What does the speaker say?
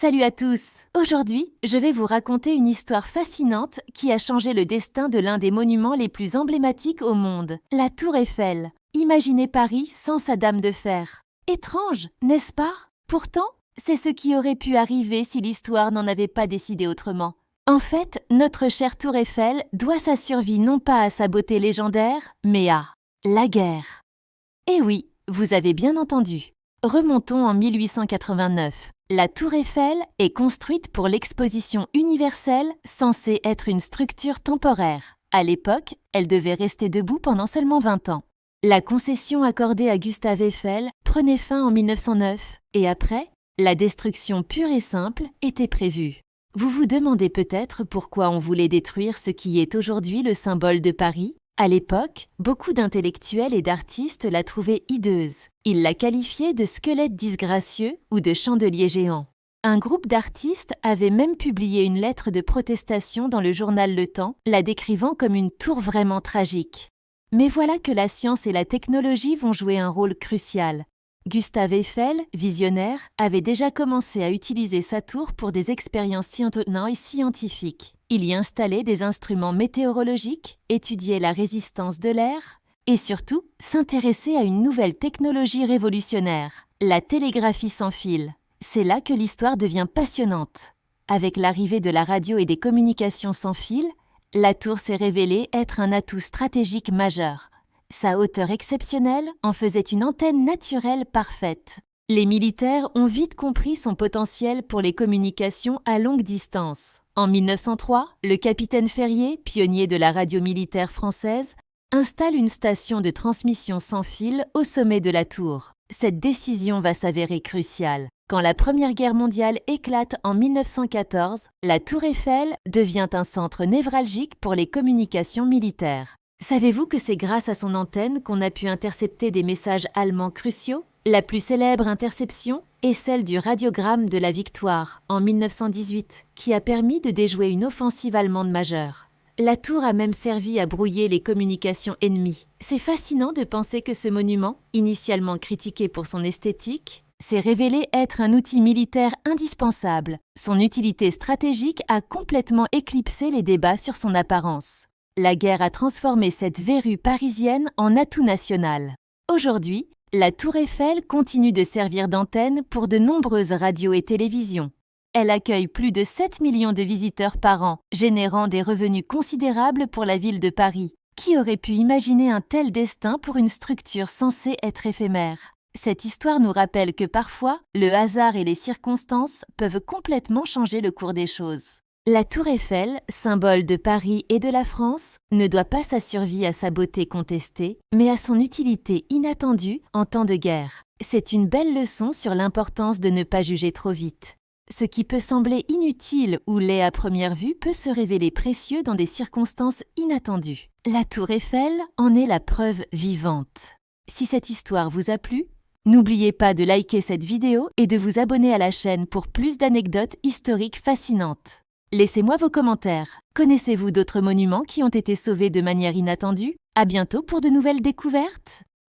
Salut à tous! Aujourd'hui, je vais vous raconter une histoire fascinante qui a changé le destin de l'un des monuments les plus emblématiques au monde, la Tour Eiffel. Imaginez Paris sans sa dame de fer. Étrange, n'est-ce pas? Pourtant, c'est ce qui aurait pu arriver si l'histoire n'en avait pas décidé autrement. En fait, notre chère Tour Eiffel doit sa survie non pas à sa beauté légendaire, mais à la guerre. Eh oui, vous avez bien entendu. Remontons en 1889. La Tour Eiffel est construite pour l'exposition universelle censée être une structure temporaire. À l'époque, elle devait rester debout pendant seulement 20 ans. La concession accordée à Gustave Eiffel prenait fin en 1909 et après, la destruction pure et simple était prévue. Vous vous demandez peut-être pourquoi on voulait détruire ce qui est aujourd'hui le symbole de Paris? À l'époque, beaucoup d'intellectuels et d'artistes la trouvaient hideuse. Ils la qualifiaient de squelette disgracieux ou de chandelier géant. Un groupe d'artistes avait même publié une lettre de protestation dans le journal Le Temps, la décrivant comme une tour vraiment tragique. Mais voilà que la science et la technologie vont jouer un rôle crucial. Gustave Eiffel, visionnaire, avait déjà commencé à utiliser sa tour pour des expériences scientifiques. Il y installait des instruments météorologiques, étudiait la résistance de l'air et surtout s'intéressait à une nouvelle technologie révolutionnaire, la télégraphie sans fil. C'est là que l'histoire devient passionnante. Avec l'arrivée de la radio et des communications sans fil, la tour s'est révélée être un atout stratégique majeur. Sa hauteur exceptionnelle en faisait une antenne naturelle parfaite. Les militaires ont vite compris son potentiel pour les communications à longue distance. En 1903, le capitaine Ferrier, pionnier de la radio militaire française, installe une station de transmission sans fil au sommet de la tour. Cette décision va s'avérer cruciale. Quand la Première Guerre mondiale éclate en 1914, la Tour Eiffel devient un centre névralgique pour les communications militaires. Savez-vous que c'est grâce à son antenne qu'on a pu intercepter des messages allemands cruciaux? La plus célèbre interception est celle du radiogramme de la Victoire en 1918, qui a permis de déjouer une offensive allemande majeure. La tour a même servi à brouiller les communications ennemies. C'est fascinant de penser que ce monument, initialement critiqué pour son esthétique, s'est révélé être un outil militaire indispensable. Son utilité stratégique a complètement éclipsé les débats sur son apparence. La guerre a transformé cette verrue parisienne en atout national. Aujourd'hui, la Tour Eiffel continue de servir d'antenne pour de nombreuses radios et télévisions. Elle accueille plus de 7 millions de visiteurs par an, générant des revenus considérables pour la ville de Paris. Qui aurait pu imaginer un tel destin pour une structure censée être éphémère? Cette histoire nous rappelle que parfois, le hasard et les circonstances peuvent complètement changer le cours des choses. La Tour Eiffel, symbole de Paris et de la France, ne doit pas sa survie à sa beauté contestée, mais à son utilité inattendue en temps de guerre. C'est une belle leçon sur l'importance de ne pas juger trop vite. Ce qui peut sembler inutile ou laid à première vue peut se révéler précieux dans des circonstances inattendues. La Tour Eiffel en est la preuve vivante. Si cette histoire vous a plu, n'oubliez pas de liker cette vidéo et de vous abonner à la chaîne pour plus d'anecdotes historiques fascinantes. Laissez-moi vos commentaires. Connaissez-vous d'autres monuments qui ont été sauvés de manière inattendue? À bientôt pour de nouvelles découvertes!